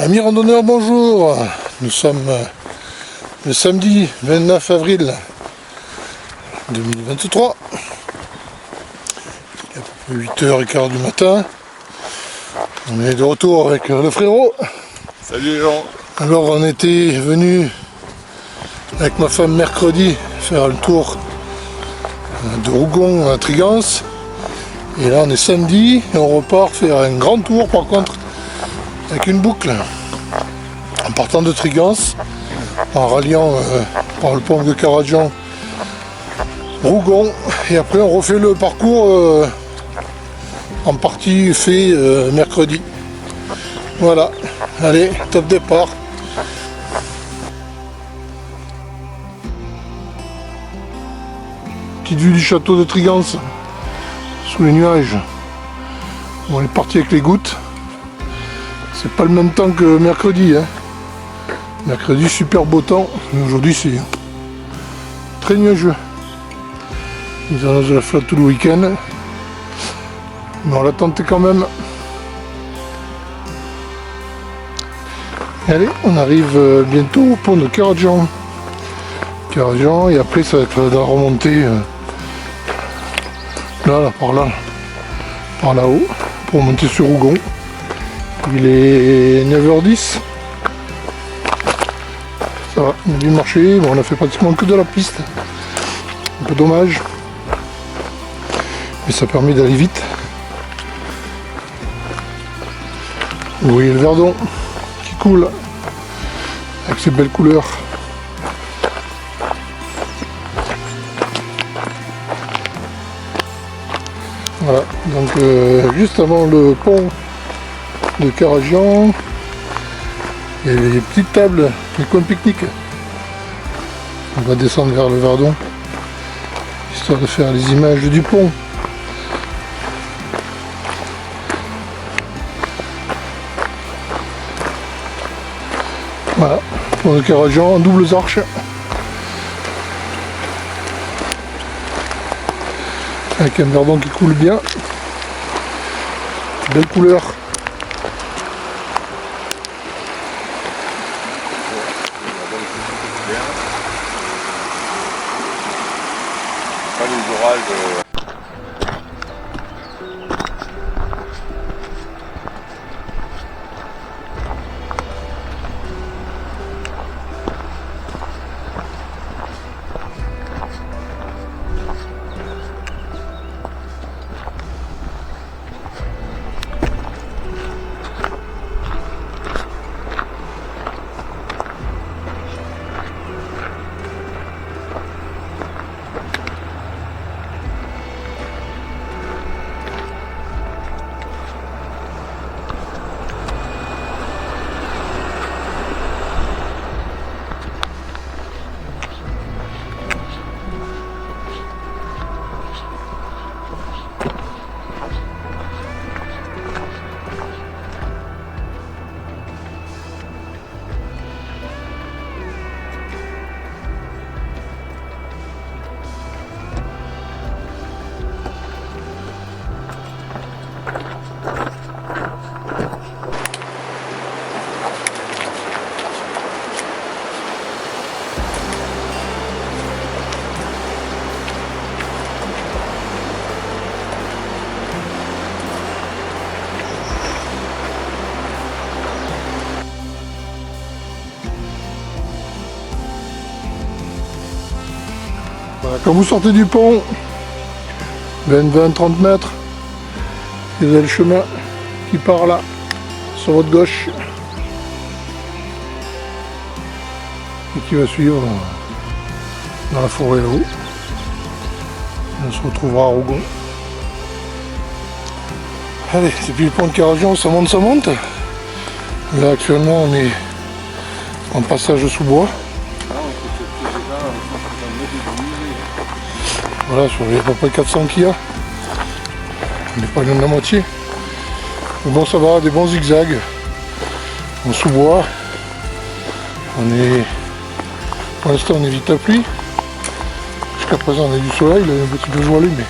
Amis randonneurs, bonjour. Nous sommes le samedi 29 avril 2023. Il est à peu près 8h15 du matin. On est de retour avec le frérot. Salut les gens. Alors on était venu avec ma femme mercredi faire le tour de Rougon à Trigance. Et là on est samedi et on repart faire un grand tour par contre avec une boucle. En partant de Trigance, en ralliant par le pont de Caradjan Rougon, et après on refait le parcours en partie fait mercredi. Voilà, allez, top départ. Petite vue du château de Trigance, sous les nuages. On est parti avec les gouttes. C'est pas le même temps que mercredi, hein. Mercredi, super beau temps. Aujourd'hui, c'est très nuageux. Ils annoncent de la flotte tout le week-end. Mais on l'a tenté quand même. Allez, on arrive bientôt au pont de Caradjan. Et après, ça va être de la remontée là, par là-haut, pour monter sur Rougon. Il est 9h10. Ça va, on a bien marché. Bon, on a fait pratiquement que de la piste. Un peu dommage. Mais ça permet d'aller vite. Vous voyez le Verdon qui coule avec ses belles couleurs. Voilà, donc juste avant le pont de Caradjan, il y a les petites tables, les coins pique-nique. On va descendre vers le Verdon, histoire de faire les images du pont. Voilà, pont de Caradjan, doubles arches. Avec un Verdon qui coule bien. Belle couleur. Pas les orages. Voilà, quand vous sortez du pont, 20-30 mètres, vous avez le chemin qui part là, sur votre gauche, et qui va suivre dans la forêt là-haut. On se retrouvera à Rougon. Allez, depuis le pont de Caradjan, ça monte. Là actuellement on est en passage sous bois. Voilà, sur les à peu près 400 qu'il y a. On n'est pas loin de la moitié. Mais bon, ça va, des bons zigzags. En sous-bois. Pour l'instant, on évite la pluie. Jusqu'à présent, on a du soleil, il y a un petit peu voilé, mais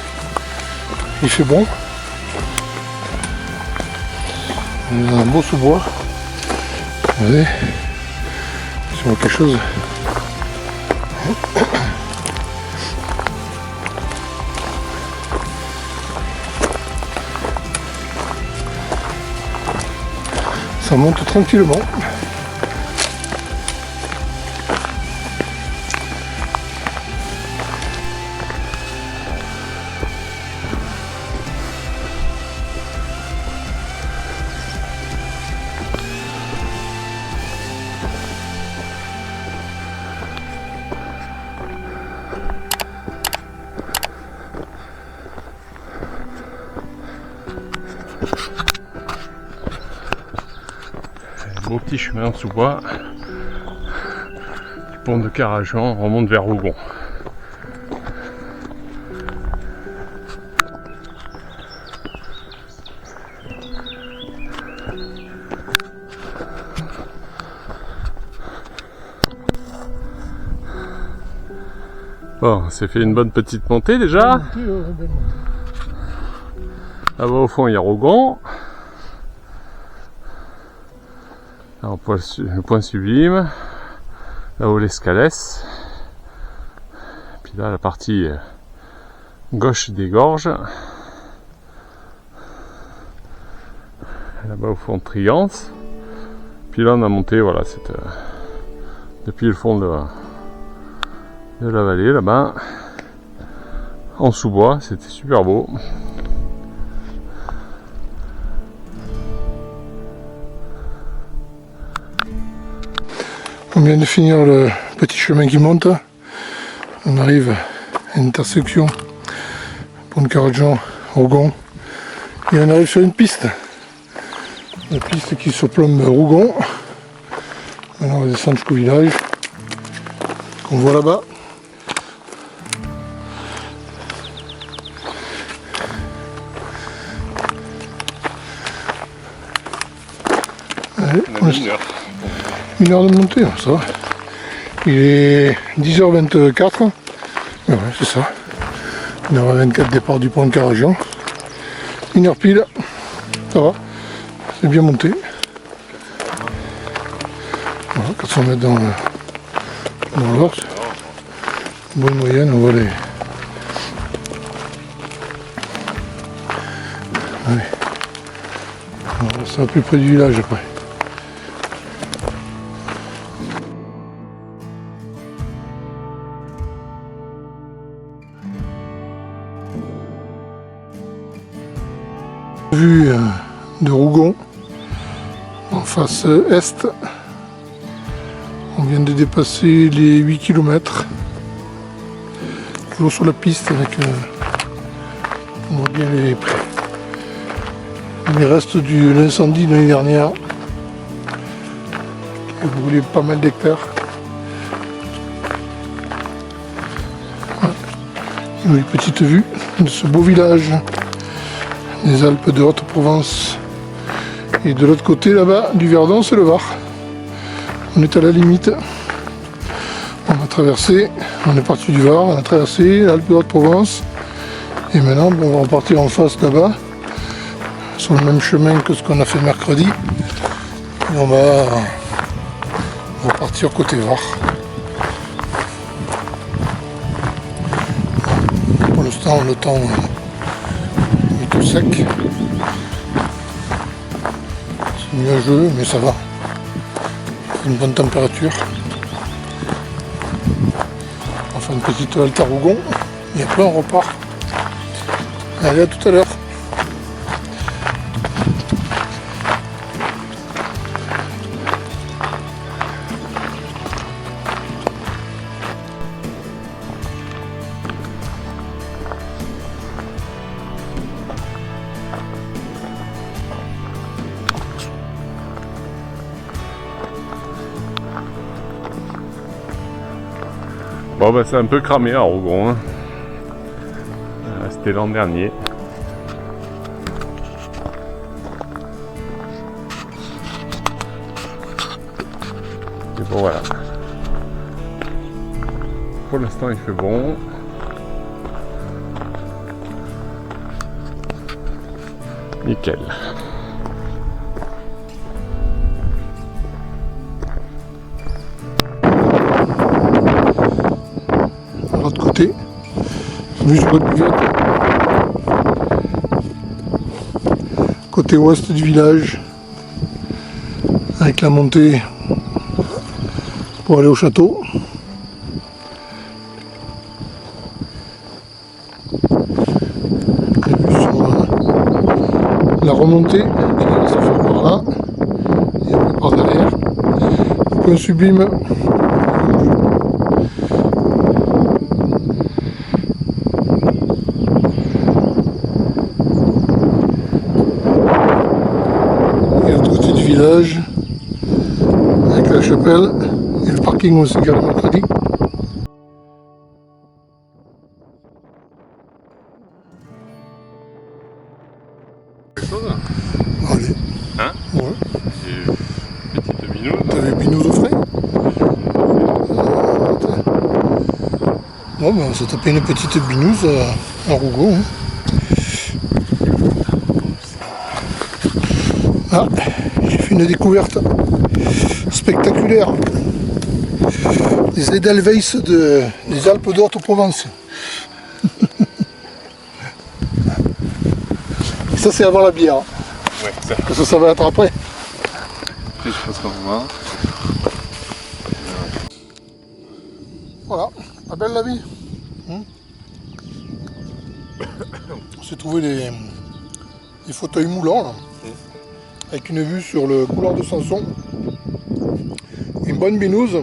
il fait bon. On a un beau sous-bois. Regardez, si on voit quelque chose. Ça monte tranquillement. Beau petit chemin en sous-bois du pont de Carajan, on remonte vers Rougon. Bon, on s'est fait une bonne petite montée déjà. Là-bas au fond il y a Rougon. Là, le point sublime, là-haut l'Escalès, puis là la partie gauche des gorges, là-bas au fond de Trigance, puis là on a monté, voilà, depuis le fond de la vallée, là-bas, en sous-bois, c'était super beau. On vient de finir le petit chemin qui monte. On arrive à une intersection, pont de Carajan, Rougon. Et on arrive sur une piste. La piste qui surplombe Rougon. Maintenant on va descendre jusqu'au village qu'on voit là-bas. Allez, On a mis 1 heure. 1 heure de montée, ça va. Il est 10h24. Ouais, c'est ça. 1h24 départ du pont de Carajan. 1 heure pile. Ça va. C'est bien monté. Voilà, 400 mètres dans l'or. Bonne moyenne, on voit les. Ouais. Voilà, c'est à peu près du village après. Vue de Rougon en face est. On vient de dépasser les 8 km. Toujours sur la piste avec on voit bien les restes de l'incendie de l'année dernière qui a brûlé pas mal d'hectares. Voilà. Une petite vue de ce beau village des Alpes de Haute-Provence. Et de l'autre côté là-bas du Verdon, c'est le Var. On est à la limite. On a traversé, on est parti du Var, on a traversé l'Alpe de Haute-Provence. Et maintenant on va repartir en face là-bas, sur le même chemin que ce qu'on a fait mercredi. Et on va repartir côté Var. Pour l'instant le temps tout sec, c'est nuageux mais ça va, une bonne température. On fait une petite halte à Rougon et après on repart. Allez, à tout à l'heure. Bon bah c'est un peu cramé à Rougon, hein. C'était l'an dernier. Et bon voilà. Pour l'instant il fait bon. Nickel. Vue sur le Buvette. Côté ouest du village. Avec la montée pour aller au château. Et puis sur la remontée, ça fait par là. Et un peu par derrière. Point sublime. Et l'autre côté du village, avec la chapelle et le parking aussi également mercredi. Quelque chose? Allez. Hein? Ouais. Des petites binouses. T'avais binous au frais? Bon, ben, on s'est tapé une petite binouse à Rougon. Hein. Ah, j'ai fait une découverte spectaculaire. Les Edelweiss des Alpes d'Haute-Provence. Et ça, c'est avant la bière. Ouais, ça. Parce que ça va être après. Je pense qu'on va. Voilà, pas belle la vie. On s'est trouvé des fauteuils moulants là, avec une vue sur le couloir de Sanson, une bonne binouse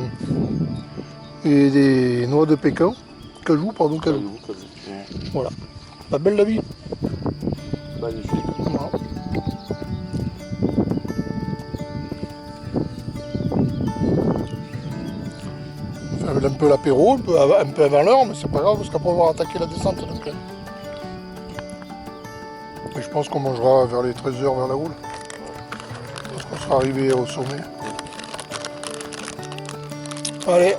et des noix de pécan, cajou. Voilà, pas belle la vie. Magnifique. Voilà. On fait un peu l'apéro, un peu avant l'heure, mais c'est pas grave parce qu'après on va attaquer la descente. Donc, et je pense qu'on mangera vers les 13h vers la houle. Parce qu'on sera arrivé au sommet. Allez,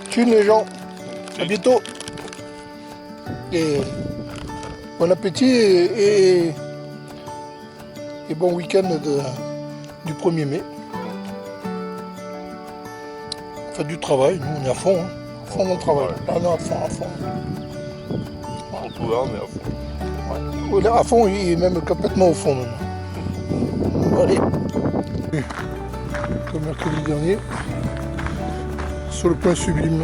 tune les gens. À bientôt. Et bon appétit et bon week-end du 1er mai. Faites du travail, nous on est à fond, hein. À fond dans le travail. Là on est à fond. On trouve là, on est à fond. On est à fond et même complètement au fond même. Allez. Comme mercredi dernier, sur le point sublime.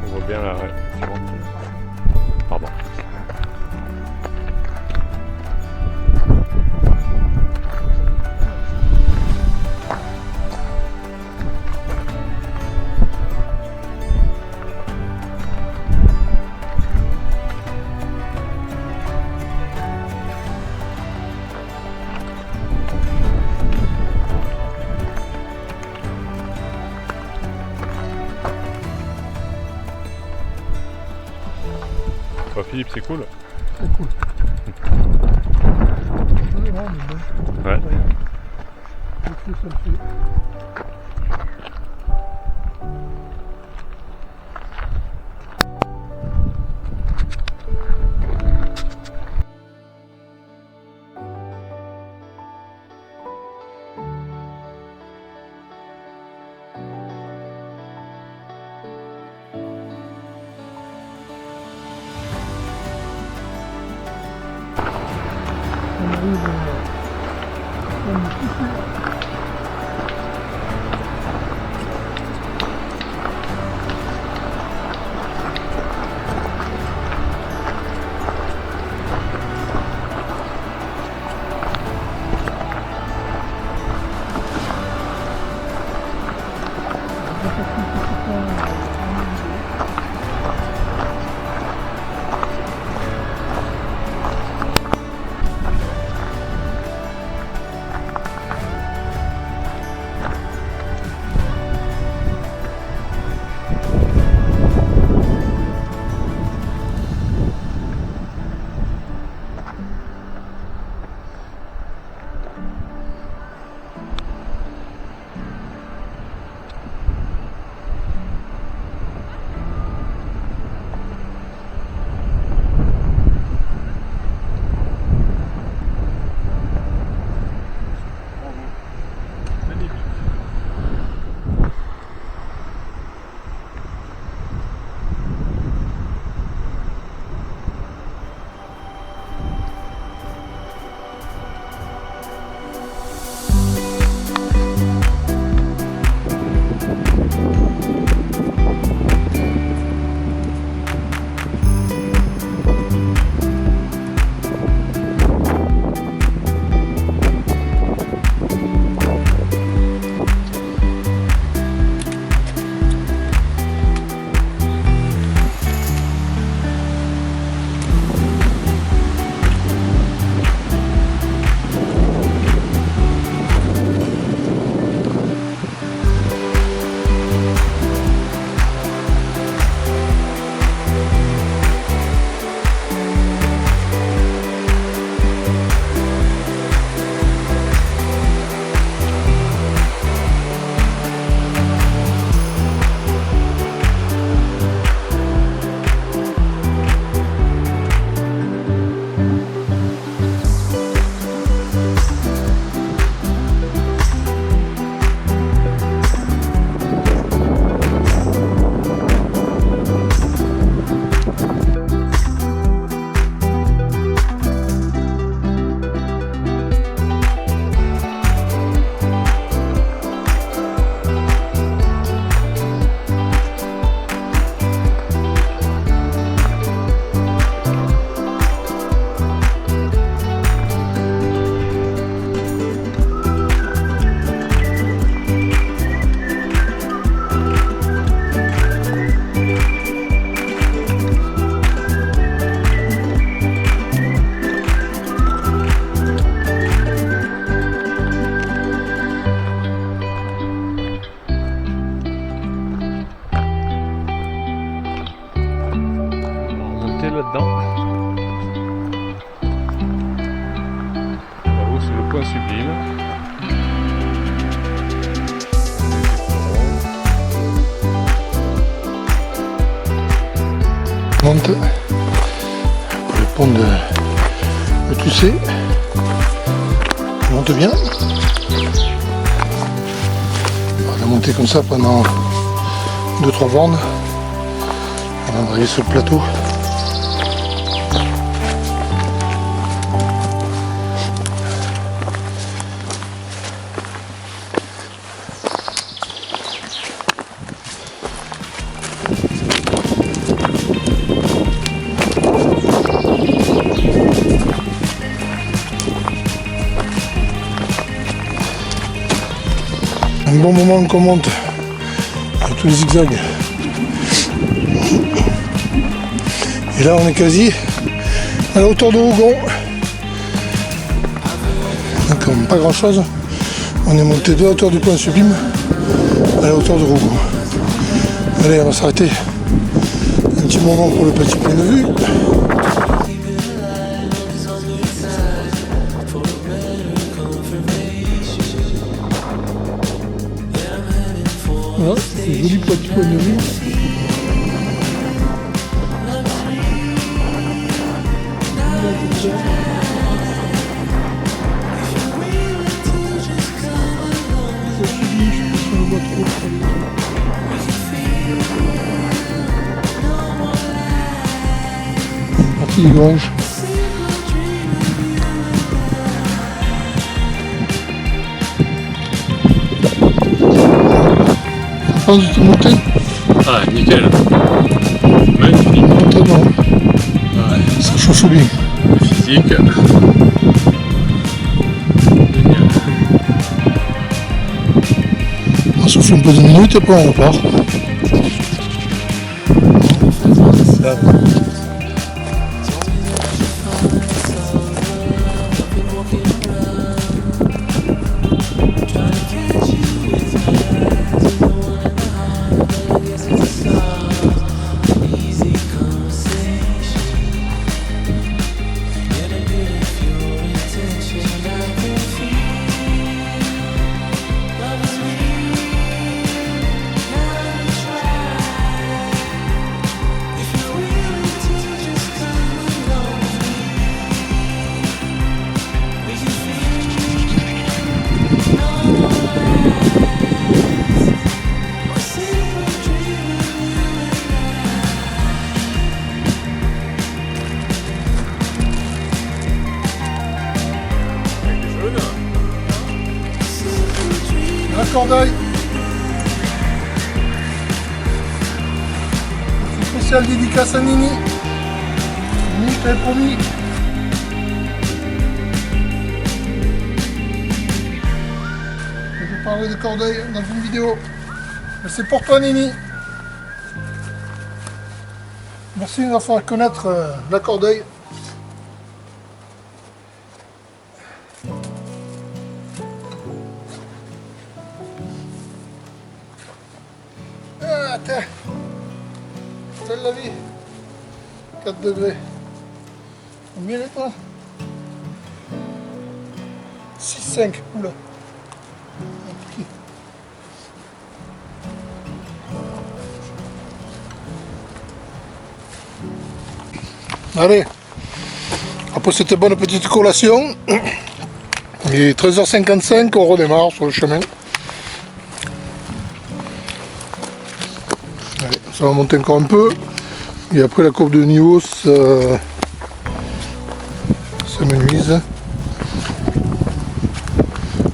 On voit bien là, ouais. Pardon. Oh, Philippe, c'est cool. C'est cool. Ouais. Là-dedans. Là-haut, c'est le point sublime. Monte le pont de Tussé. On monte bien. On va monter comme ça pendant 2-3 bornes avant d'arriver sur le plateau. Un bon moment qu'on monte avec tous les zigzags. Et là on est quasi à la hauteur de Rougon. Donc pas grand chose. On est monté de la hauteur du point sublime à la hauteur de Rougon. Allez, on va s'arrêter un petit moment pour le petit point de vue. Voilà, c'est un joli petit point de vue. Partie des granges. penses de cette montée? Ah, nickel. Magnifique. L'entraînement, Ouais. ça chauffe bien. Physique. Génial. On souffle un peu de minutes et après on repart. La cordaille. Spécial dédicace à Nini. Nini, je t'avais promis. Je vous parlerai de cordaille dans une vidéo. Mais c'est pour toi, Nini. Merci de nous faire connaître la cordaille. Ah, tiens. C'est la vie. 4 degrés. Combien est toi? 6,5. Oula. Allez. Après cette bonne petite collation, il est 13h55, on redémarre sur le chemin. Allez, ça va monter encore un peu. Et après la courbe de niveau, ça menuise.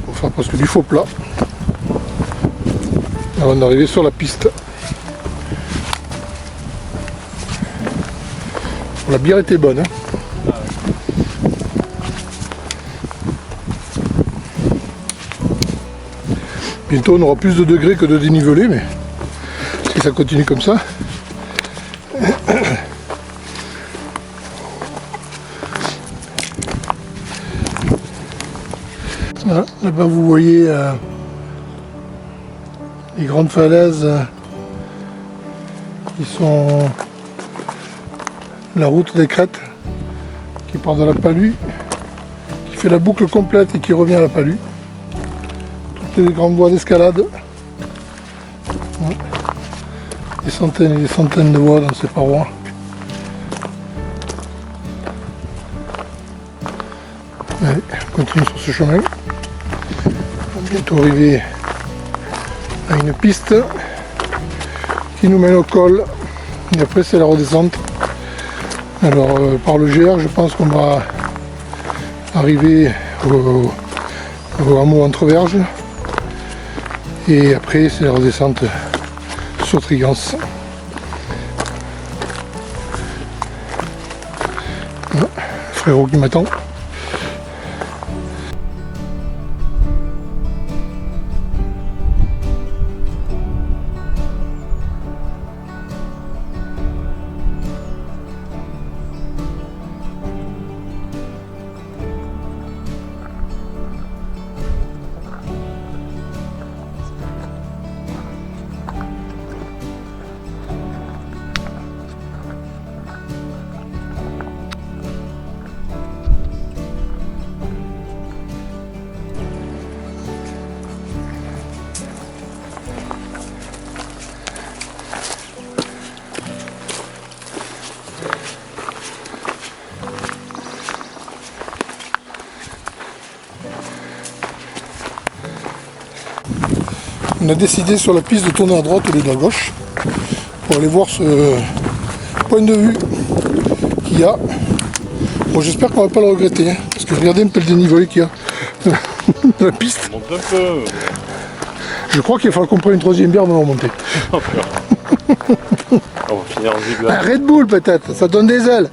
On va faire presque du faux plat avant d'arriver sur la piste. La bière était bonne. Hein. Bientôt on aura plus de degrés que de dénivelé, mais si ça continue comme ça. Voilà, là-bas vous voyez les grandes falaises qui sont la route des crêtes qui part de la Palue, qui fait la boucle complète et qui revient à la Palue. Toutes les grandes voies d'escalade. Ouais. Des centaines et des centaines de voies dans ces parois. Allez, on continue sur ce chemin. On va bientôt arriver à une piste qui nous mène au col. Et après c'est la redescente. Alors par le GR, je pense qu'on va arriver au hameau Entreverges. Et après c'est la redescente sur Trigance. Voilà, le frérot qui m'attend. On a décidé sur la piste de tourner à droite au lieu de à gauche pour aller voir ce point de vue qu'il y a. Bon, j'espère qu'on va pas le regretter, hein, parce que regardez un peu le dénivelé qu'il y a de la piste. Monte un peu. Je crois qu'il va falloir qu'on prenne une troisième bière avant de remonter. On va finir en Un zigzag. Red Bull peut-être, ça donne des ailes.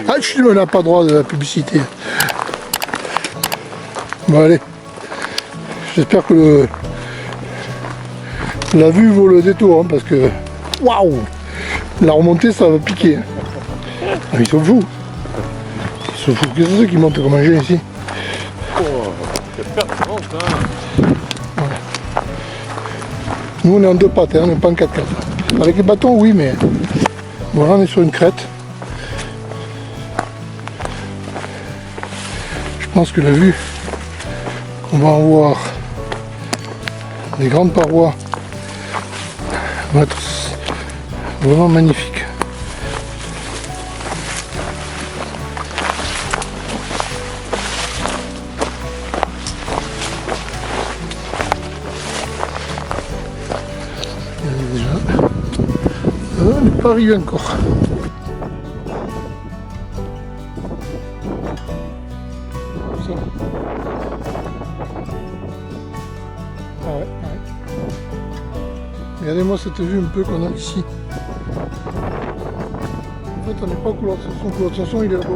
Ah, on n'a pas droit de la publicité. Bon allez. J'espère que la vue vaut le détour, hein, parce que... Waouh! La remontée, ça va piquer. Ah, ils sont fous. Ils sont fous. Qu'est-ce que c'est qui montent comme un jeu ici? Oh, quelle performance, hein. Nous, on est en deux pattes, hein, on n'est pas en 4x4. Avec les bâtons, oui, mais... Bon, là, on est sur une crête. Je pense que la vue qu'on va en voir des grandes parois va être vraiment magnifique. Il y a déjà... on n'est pas arrivé encore. Ça. Ah ouais, ouais. Regardez-moi cette vue un peu qu'on a ici. En fait, on n'est pas au couloir de Sanson. Le couloir de Sanson, il est là-bas.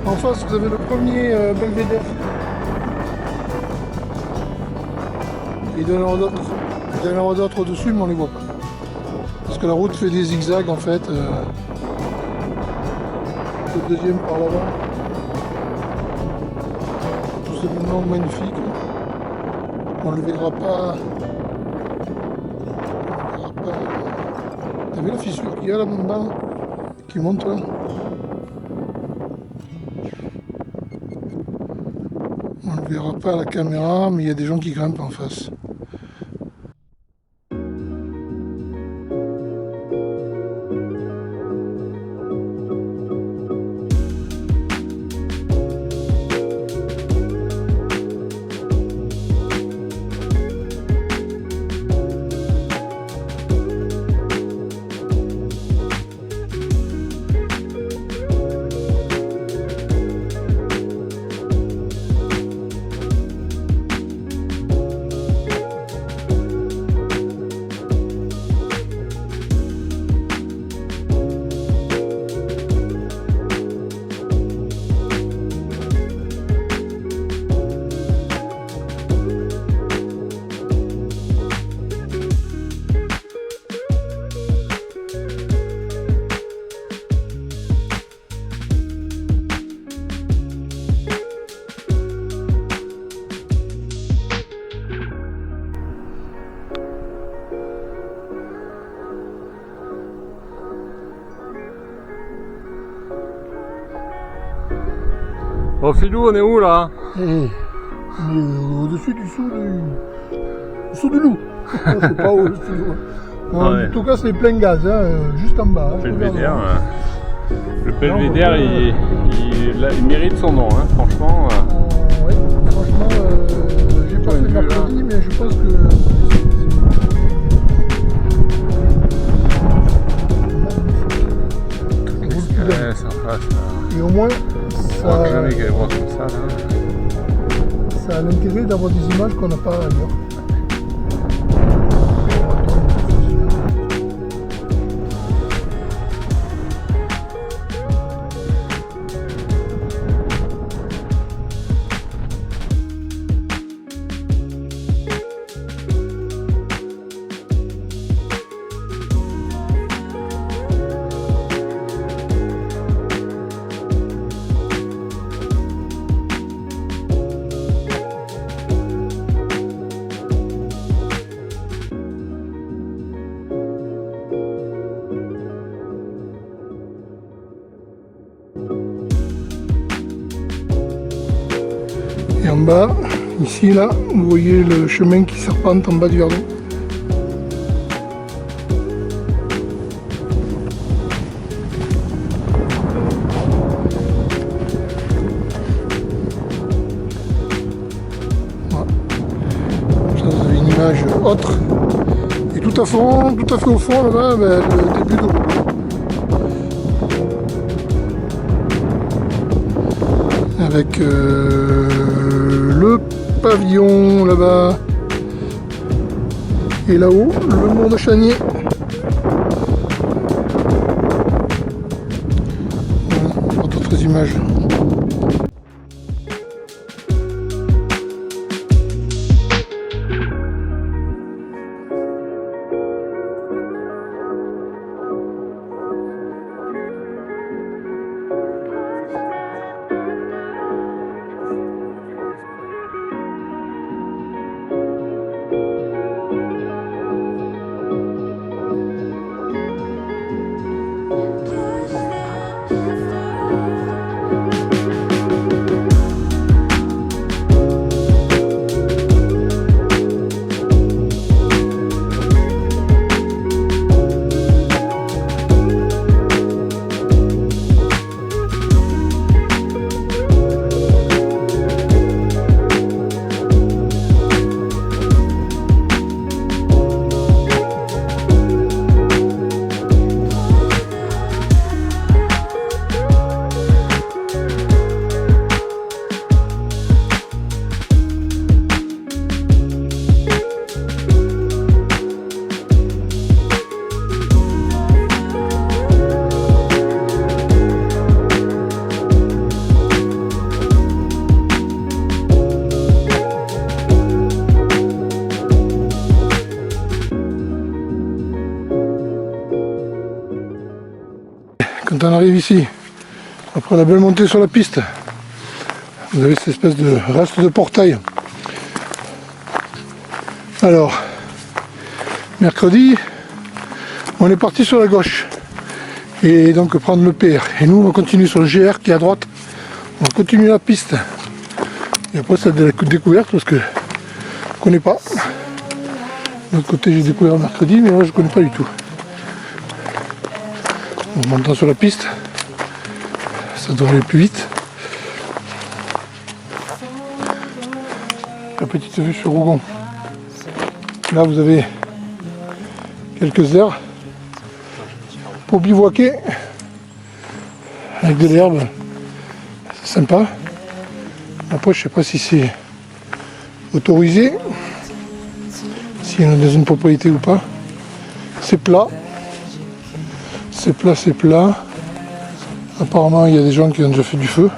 En face, vous avez le premier belvédère. Il doit y en avoir d'autres. Il doit y en avoir d'autres au-dessus, mais on ne les voit pas. Parce que la route fait des zigzags, en fait. Le deuxième par là-bas. Tout simplement magnifique. On ne le verra pas. T'as vu la fissure qu'il y a là en bas, qui monte là? On ne le verra pas à la caméra, mais il y a des gens qui grimpent en face. Oh Philou, on est où là? Au-dessus du saut du loup. C'est pas au-dessus du loup. Ah ouais. En tout cas, c'est plein gaz, hein, juste en bas. Hein, Le belvédère, il mérite son nom, hein, franchement. Oui, franchement, j'ai pas fait mercredi, mais je pense que... Ouais, ça passe. Et au moins, On va jamais qu'elle voit comme ça là. Ça a l'intérêt d'avoir des images qu'on n'a pas ailleurs. Et en bas, ici là, vous voyez le chemin qui serpente en bas du Verdon. Voilà. Ça, vous avez une image autre. Et tout à fait au fond là-bas, ben, le début de Roubaix. Avec le pavillon là-bas. Et là-haut, le mont de Chanier. Voilà, d'autres images. Quand on arrive ici, après la belle montée sur la piste, vous avez cette espèce de reste de portail. Alors, mercredi, on est parti sur la gauche, et donc prendre le PR. Et nous, on continue sur le GR qui est à droite, on continue la piste. Et après, c'est de la découverte parce que je ne connais pas. De l'autre côté, j'ai découvert mercredi, mais là, je ne connais pas du tout. En montant sur la piste, ça devrait aller plus vite. La petite vue sur Rougon. Là vous avez quelques aires pour bivouaquer avec de l'herbe, c'est sympa. Après je sais pas si c'est autorisé, s'il y en a dans une propriété ou pas. C'est plat. C'est plat, c'est plat. Apparemment, il y a des gens qui ont déjà fait du feu.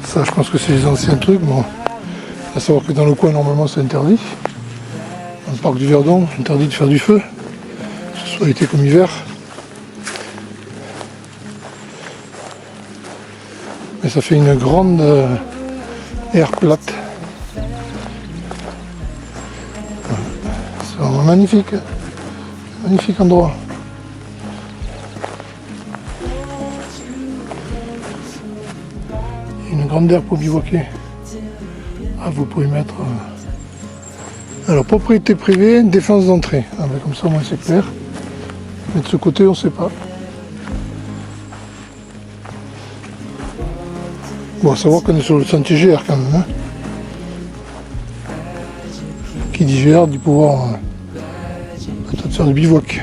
Ça, je pense que c'est les anciens trucs. Bon, à savoir que dans le coin, normalement, c'est interdit. Dans le parc du Verdon, interdit de faire du feu, que ce soit été comme hiver. Mais ça fait une grande aire plate. C'est vraiment magnifique. Magnifique endroit. Une grande aire pour bivouaquer. Ah, vous pouvez mettre... Alors, propriété privée, défense d'entrée. Ah, ben, comme ça, au moins, c'est clair. Mais de ce côté, on ne sait pas. Bon, à savoir qu'on est sur le sentier GR quand même. Hein. Qui dit GR dit pouvoir peut-être faire du bivouac.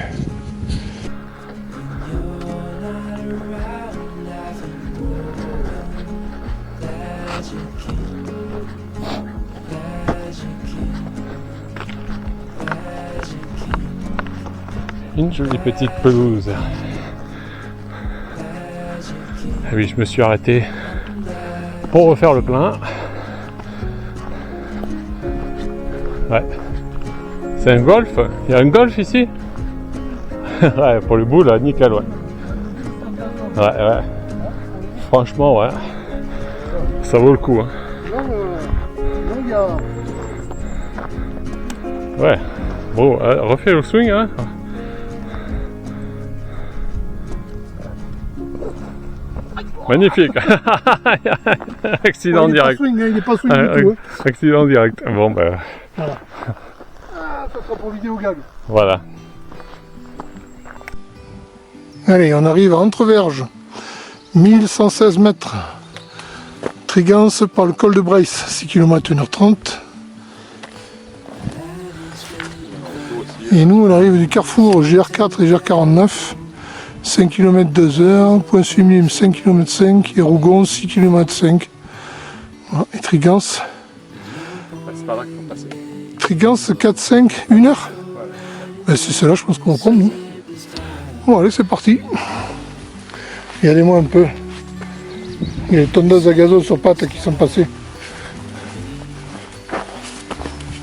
Une jolie petite pelouse. Ah oui, je me suis arrêté pour refaire le plein. Ouais. C'est un golf. Il y a un golf ici. Ouais, pour le bout là, nickel, ouais. Ouais. Franchement, ouais. Ça vaut le coup. Hein. Ouais. Bon, refais le swing, hein. Magnifique. Accident direct. Il n'est pas swing du tout. Hein. Accident direct. Bon ben. Voilà. Ah, ça sera pour vidéo gag. Voilà. Allez, on arrive à Entreverges. 1116 mètres. Trigance par le col de Brace. 6 km 1h30. Et nous, on arrive du carrefour GR4 et GR49. 5 km 2 heures, Point Sublime 5 km 5 et Rougon 6 km 5. Voilà, et Trigance c'est par là qu'il faut passer. Trigance 4, 5, 1 heure. Ben, c'est celle-là, je pense qu'on va prendre, nous. Bon, allez, c'est parti. Regardez-moi un peu. Il y a les tondeuses à gazon sur pattes qui sont passées.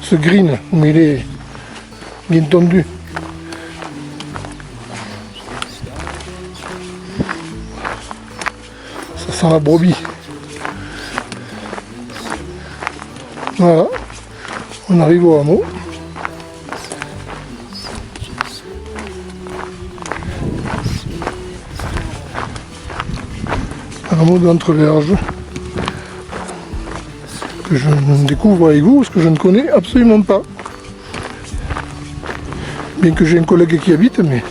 Ce green, mais il est bien tondu. Ça sent la brebis. Voilà. On arrive au hameau. Un hameau d'Entreverges que je découvre avec vous parce que je ne connais absolument pas. Bien que j'ai un collègue qui habite, mais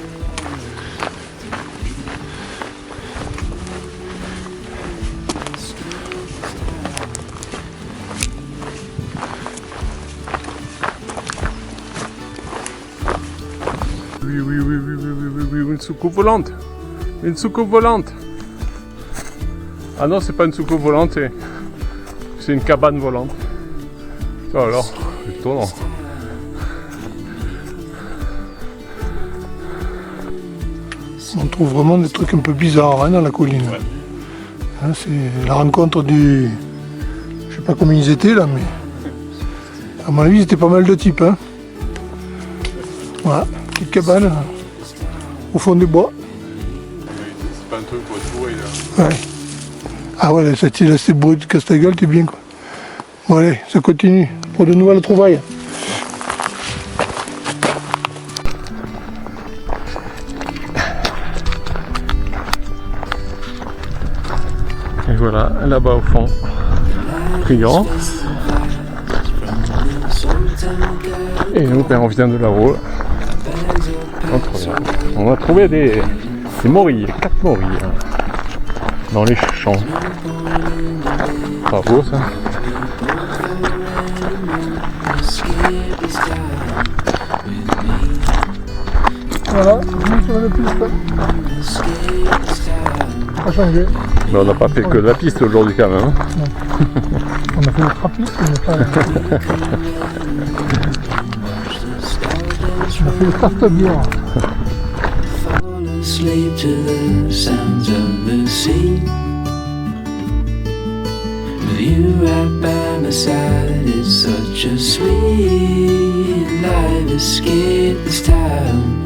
Oui, une soucoupe volante. Une soucoupe volante. Ah non, c'est pas une soucoupe volante, c'est une cabane volante. Ça alors, étonnant. on trouve vraiment des trucs un peu bizarres hein, dans la colline. Ouais. Hein, c'est la rencontre du... Je sais pas combien ils étaient là, mais à mon avis, c'était pas mal de types. Hein. Voilà, petite cabane au fond des bois. C'est pas un truc pour être bourré là. Ouais. Ah ouais, c'est bourré de casse-ta-gueule, t'es bien quoi. Bon allez, ça continue pour de nouvelles trouvailles. Et voilà, là-bas au fond, Trigance. Et nous, on vient de là-haut. On a trouvé des morilles, 4 morilles hein, dans les champs. Pas beau ça. Voilà, on sur la piste. Pas changé. Mais on n'a pas fait que de la piste aujourd'hui quand même. Hein. On a fait le trappiste, mais pas... On a fait le carte-bière. Asleep to the sounds of the sea. With you right by my side, it's such a sweet life. Escape this time.